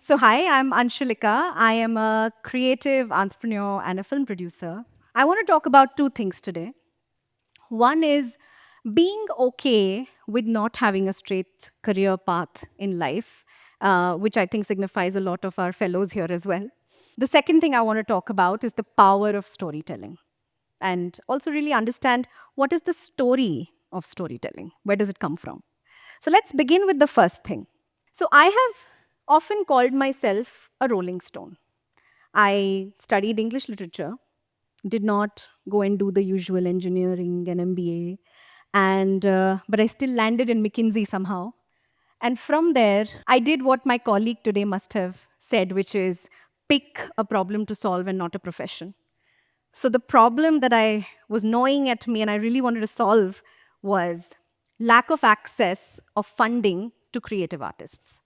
Hi, I'm Anshulika. I am a creative entrepreneur and a film producer. I want to talk about two things today. One is being okay with not having a straight career path in life, which I think signifies a lot of our fellows here as well. The second thing I want to talk about is the power of storytelling and also really understand what is the story of storytelling? Where does it come from? So let's begin with the first thing. So I have often called myself a rolling stone. I studied English literature, did not go and do the usual engineering and MBA, and but I still landed in McKinsey somehow. And from there, I did what my colleague today must have said, which is pick a problem to solve and not a profession. So the problem that I was gnawing at me and I really wanted to solve was lack of access of funding to creative artists.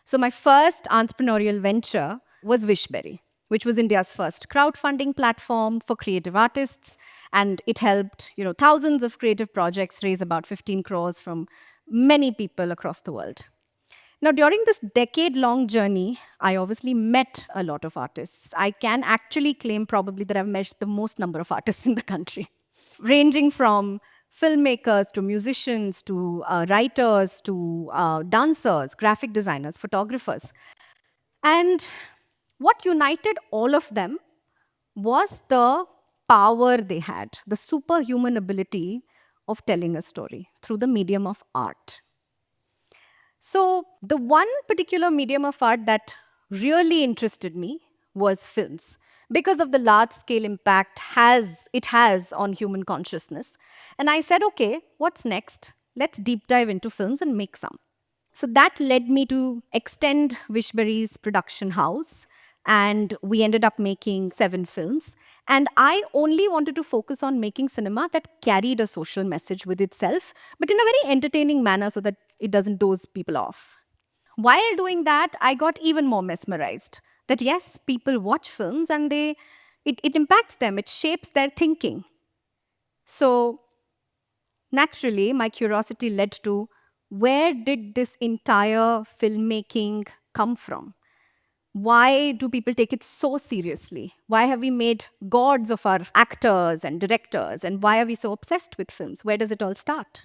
So my first entrepreneurial venture was Wishberry, which was India's first crowdfunding platform for creative artists, and it helped, thousands of creative projects raise about 15 crores from many people across the world. Now, during this decade long journey, I obviously met a lot of artists. I can actually claim probably that I've met the most number of artists in the country, ranging from filmmakers to musicians to writers to dancers, graphic designers, photographers. And what united all of them was the power they had, the superhuman ability of telling a story through the medium of art. So, the one particular medium of art that really interested me was films because of the large scale impact it has on human consciousness. And I said, okay, what's next? Let's deep dive into films and make some. So that led me to extend Wishberry's production house. And we ended up making 7 films. And I only wanted to focus on making cinema that carried a social message with itself, but in a very entertaining manner so that it doesn't doze people off. While doing that, I got even more mesmerized that yes, people watch films and it impacts them, it shapes their thinking. So naturally, my curiosity led to where did this entire filmmaking come from? Why do people take it so seriously? Why have we made gods of our actors and directors? And why are we so obsessed with films? Where does it all start?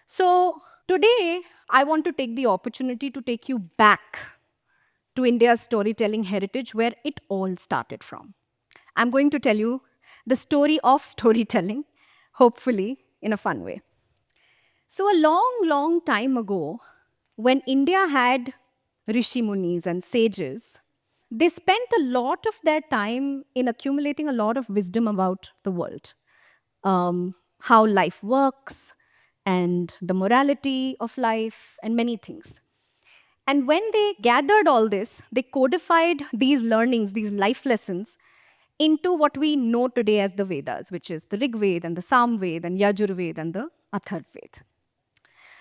So, today, I want to take the opportunity to take you back to India's storytelling heritage, where it all started from. I'm going to tell you the story of storytelling, hopefully in a fun way. So, a long, long time ago, when India had rishi munis and sages, they spent a lot of their time in accumulating a lot of wisdom about the world, how life works, and the morality of life, and many things. And when they gathered all this, they codified these learnings, these life lessons, into what we know today as the Vedas, which is the Rig Veda and the Sam Veda and Yajur Veda and the Atharv Veda.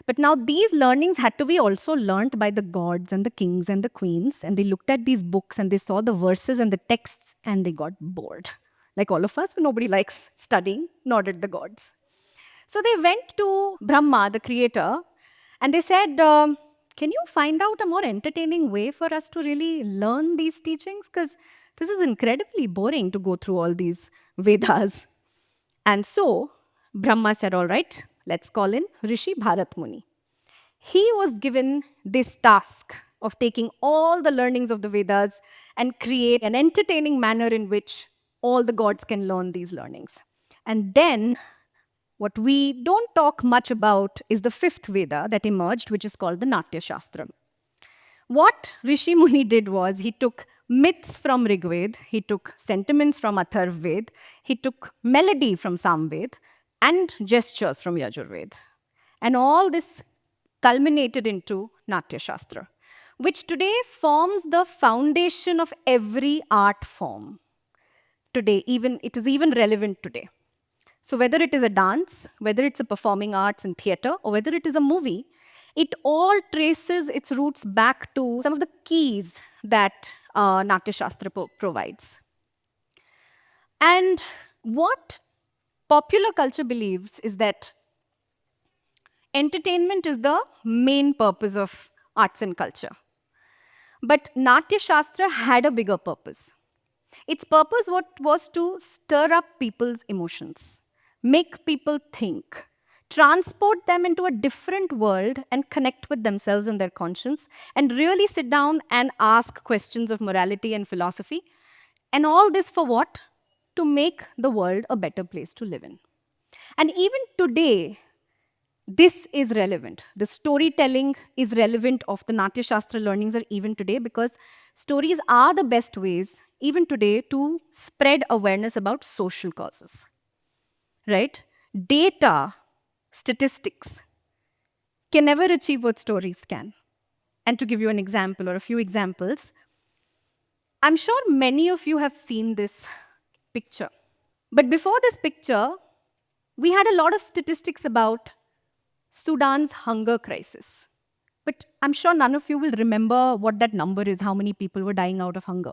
But now these learnings had to be also learnt by the gods and the kings and the queens. And they looked at these books and they saw the verses and the texts and they got bored. Like all of us, nobody likes studying, nor did the gods. So they went to Brahma, the creator, and they said, can you find out a more entertaining way for us to really learn these teachings? Because this is incredibly boring to go through all these Vedas. And so Brahma said, all right, let's call in Rishi Bharat Muni. He was given this task of taking all the learnings of the Vedas and create an entertaining manner in which all the gods can learn these learnings. And then what we don't talk much about is the fifth Veda that emerged, which is called the Natyashastra. What Rishi Muni did was he took myths from Rig Veda, he took sentiments from Atharv Veda, he took melody from Sam Veda, and gestures from Yajur Veda. And all this culminated into Natya Shastra, which today forms the foundation of every art form. Today, even it is even relevant today. So whether it is a dance, whether it's a performing arts and theater, or whether it is a movie, it all traces its roots back to some of the keys that Natya Shastra provides. And what popular culture believes is that entertainment is the main purpose of arts and culture. But Natyashastra had a bigger purpose. Its purpose was to stir up people's emotions, make people think, transport them into a different world and connect with themselves and their conscience, and really sit down and ask questions of morality and philosophy. And all this for what? To make the world a better place to live in. And even today, this is relevant. The storytelling is relevant of the Natya Shastra learnings are even today because stories are the best ways, even today, to spread awareness about social causes. Right? Data, statistics can never achieve what stories can. And to give you an example or a few examples, I'm sure many of you have seen this picture. But before this picture, we had a lot of statistics about Sudan's hunger crisis. But I'm sure none of you will remember what that number is, how many people were dying out of hunger.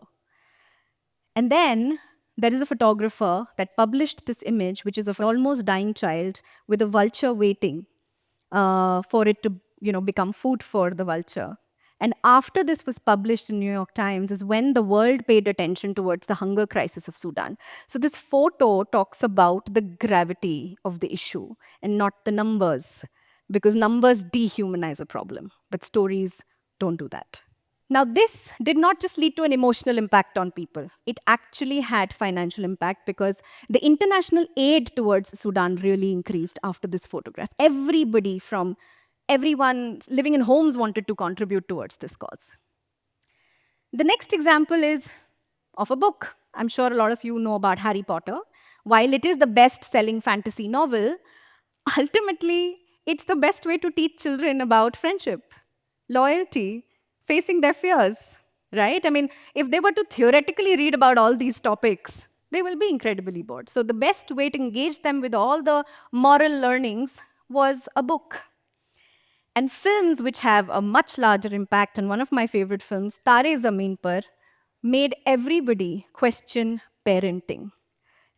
And then there is a photographer that published this image, which is of an almost dying child with a vulture waiting for it to become food for the vulture. And after this was published in New York Times is when the world paid attention towards the hunger crisis of Sudan. So this photo talks about the gravity of the issue and not the numbers, because numbers dehumanize a problem, but stories don't do that. Now, this did not just lead to an emotional impact on people. It actually had financial impact because the international aid towards Sudan really increased after this photograph. Everybody from everyone living in homes wanted to contribute towards this cause. The next example is of a book. I'm sure a lot of you know about Harry Potter. While it is the best-selling fantasy novel, ultimately, it's the best way to teach children about friendship, loyalty, facing their fears, right? I mean, if they were to theoretically read about all these topics, they will be incredibly bored. So the best way to engage them with all the moral learnings was a book. And films which have a much larger impact, and one of my favorite films, Tare Zameen Par, made everybody question parenting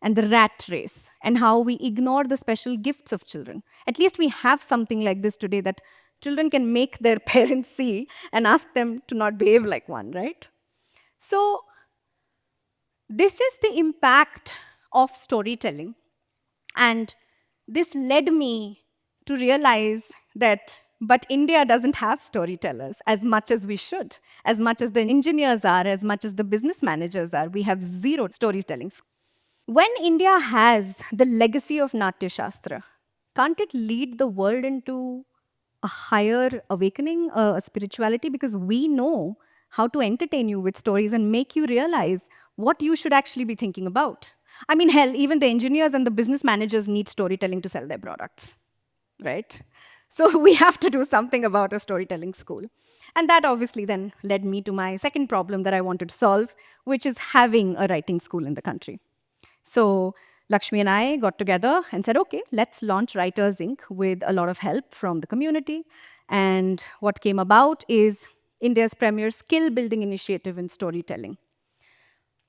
and the rat race and how we ignore the special gifts of children. At least we have something like this today that children can make their parents see and ask them to not behave like one, right? So this is the impact of storytelling. And this led me to realize that, but India doesn't have storytellers as much as we should, as much as the engineers are, as much as the business managers are. We have zero storytelling. When India has the legacy of Natya Shastra, can't it lead the world into a higher awakening, a spirituality? Because we know how to entertain you with stories and make you realize what you should actually be thinking about. I mean, hell, even the engineers and the business managers need storytelling to sell their products, right? So we have to do something about a storytelling school. And that obviously then led me to my second problem that I wanted to solve, which is having a writing school in the country. So Lakshmi and I got together and said, okay, let's launch Writers Inc. with a lot of help from the community. And what came about is India's premier skill building initiative in storytelling.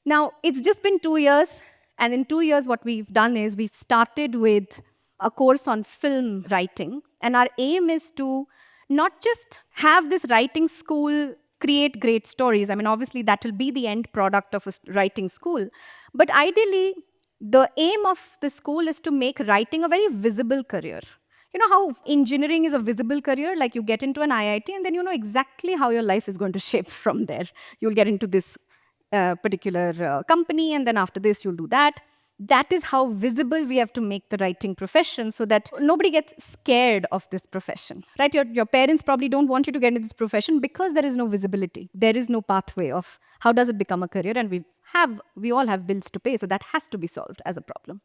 Now, it's just been 2 years. And in 2 years, what we've done is we've started with a course on film writing. And our aim is to not just have this writing school create great stories. I mean, obviously, that will be the end product of a writing school. But ideally, the aim of the school is to make writing a very visible career. You know how engineering is a visible career? Like you get into an IIT and then you know exactly how your life is going to shape from there. You'll get into this particular company, and then after this, you'll do that. That is how visible we have to make the writing profession so that nobody gets scared of this profession, right? Your parents probably don't want you to get into this profession because there is no visibility. There is no pathway of how does it become a career, and we all have bills to pay, so that has to be solved as a problem.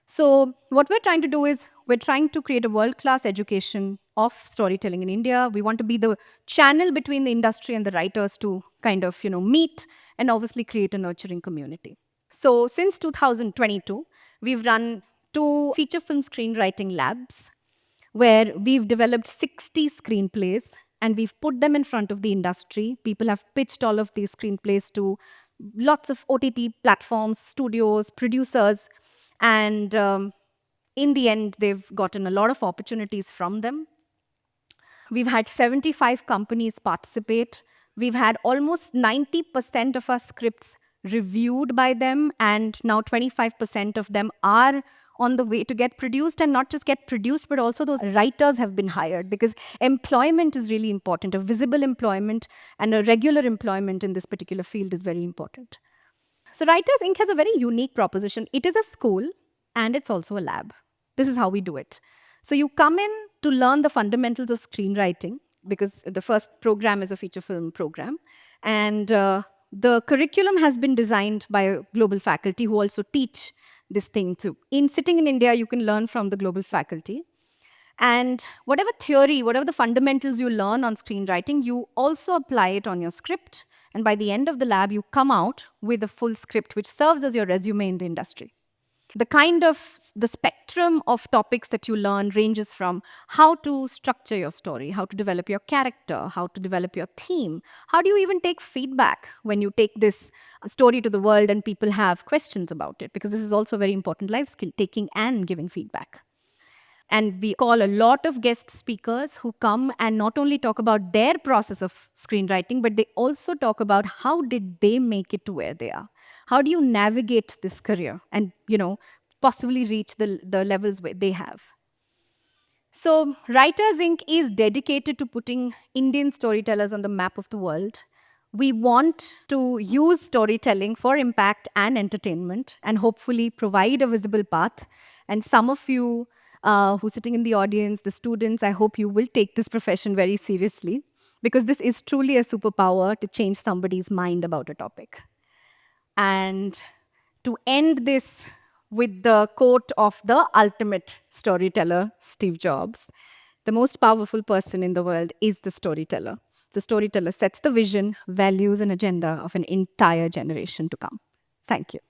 So what we're trying to do is we're trying to create a world-class education of storytelling in India. We want to be the channel between the industry and the writers to kind of, meet and obviously create a nurturing community. So since 2022, we've run 2 feature film screenwriting labs where we've developed 60 screenplays and we've put them in front of the industry. People have pitched all of these screenplays to lots of OTT platforms, studios, producers, and in the end, they've gotten a lot of opportunities from them. We've had 75 companies participate We've had almost 90% of our scripts reviewed by them, and now 25% of them are on the way to get produced, and not just get produced, but also those writers have been hired, because employment is really important. A visible employment and a regular employment in this particular field is very important. So, Writers Inc. has a very unique proposition. It is a school and it's also a lab. This is how we do it. So, you come in to learn the fundamentals of screenwriting, because the first program is a feature film program. And the curriculum has been designed by a global faculty who also teach this thing too. In sitting in India, you can learn from the global faculty. And whatever theory, whatever the fundamentals you learn on screenwriting, you also apply it on your script. And by the end of the lab, you come out with a full script, which serves as your resume in the industry. The spectrum of topics that you learn ranges from how to structure your story, how to develop your character, how to develop your theme. How do you even take feedback when you take this story to the world and people have questions about it? Because this is also a very important life skill, taking and giving feedback. And we call a lot of guest speakers who come and not only talk about their process of screenwriting, but they also talk about how did they make it to where they are. How do you navigate this career and, possibly reach the levels where they have? So, Writers Inc. is dedicated to putting Indian storytellers on the map of the world. We want to use storytelling for impact and entertainment, and hopefully provide a visible path. And some of you who are sitting in the audience, the students, I hope you will take this profession very seriously, because this is truly a superpower to change somebody's mind about a topic. And to end this with the quote of the ultimate storyteller, Steve Jobs: the most powerful person in the world is the storyteller. The storyteller sets the vision, values, and agenda of an entire generation to come. Thank you.